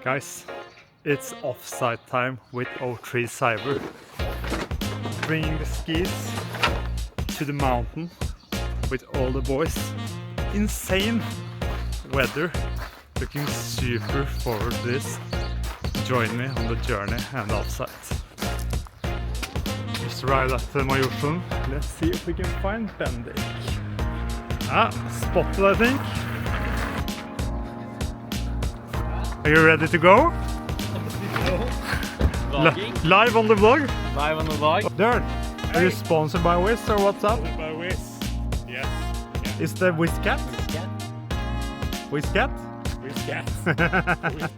Guys, it's offsite time with O3 Cyber. Bringing the skis to the mountain with all the boys. Insane weather. Looking super forward to this. Join me on the journey and offsite. Just arrived at Majorsund. Let's see if we can find Bendik. Spotted I think. Are you ready to go? Live on the vlog? Live on the vlog. Darren, are you sponsored by Wiz or what's up? Sponsored by Wiz. Yes. Yeah. Is the WizCat? WizCat? WizCat.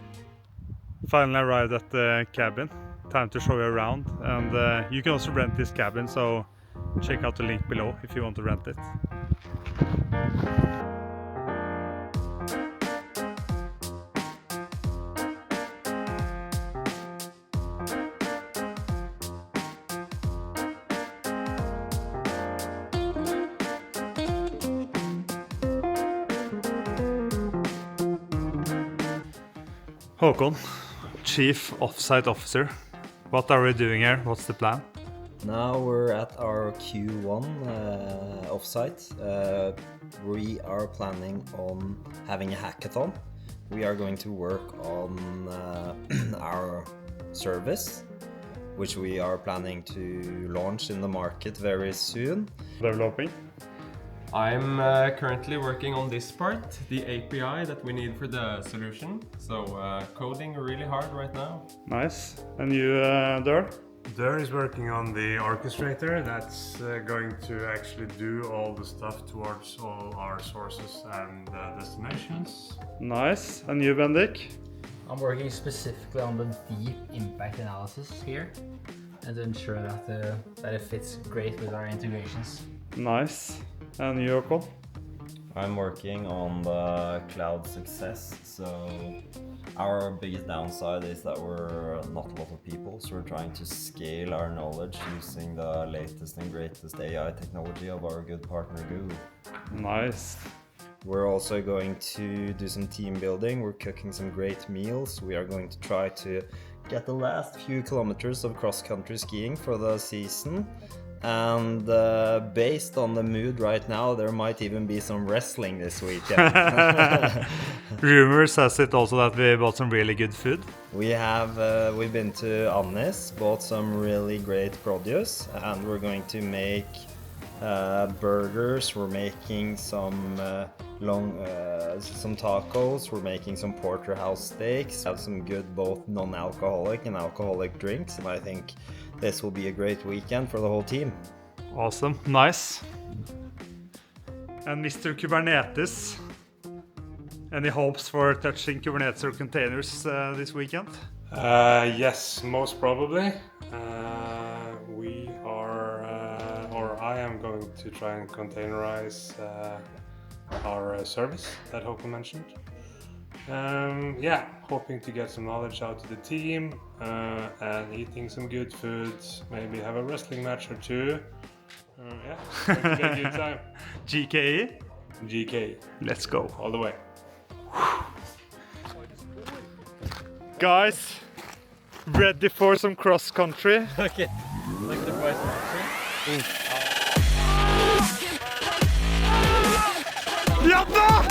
Finally arrived at the cabin. Time to show you around, and you can also rent this cabin, so check out the link below if you want to rent it. Håkon, Chief Offsite Officer. What are we doing here? What's the plan? Now we're at our Q1 offsite. We are planning on having a hackathon. We are going to work on our service, which we are planning to launch in the market very soon. Developing. I'm currently working on this part, the API that we need for the solution. So coding really hard right now. Nice. And you, Dur? Dur is working on the orchestrator that's going to actually do all the stuff towards all our sources and destinations. Nice. And you, Bendik? I'm working specifically on the deep impact analysis here and to ensure that it fits great with our integrations. Nice. And you, Håkon? I'm working on the cloud success, so our biggest downside is that we're not a lot of people, so we're trying to scale our knowledge using the latest and greatest AI technology of our good partner Google. Nice. We're also going to do some team building. We're cooking some great meals. We are going to try to get the last few kilometers of cross-country skiing for the season. And based on the mood right now, there might even be some wrestling this weekend. Rumors has it also that we bought some really good food. We've been to Annis, bought some really great produce, and we're going to make burgers. We're making some tacos. We're making some porterhouse steaks. Have some good both non-alcoholic and alcoholic drinks, and I think this will be a great weekend for the whole team. Awesome, nice. And Mr. Kubernetes, any hopes for touching Kubernetes or containers this weekend? Yes, most probably. We are, or I am going to try and containerize our service that Håkon mentioned. Hoping to get some knowledge out to the team and eating some good food, maybe have a wrestling match or two. It's going to be a good time. GKE? GK. Let's go. All the way. Guys, ready for some cross country? Okay, like the voice. Ja da!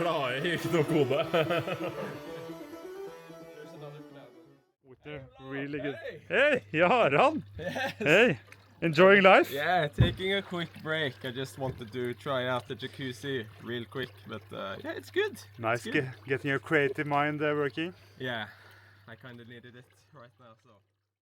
la jeg ikke noe kode. With a really good. Hey, Jaran! Hey, enjoying life? Yeah, taking a quick break. I just wanted to try out the jacuzzi real quick, but yeah, it's good. Nice It's good. getting your creative mind working. Yeah, I kind of needed it right now, so.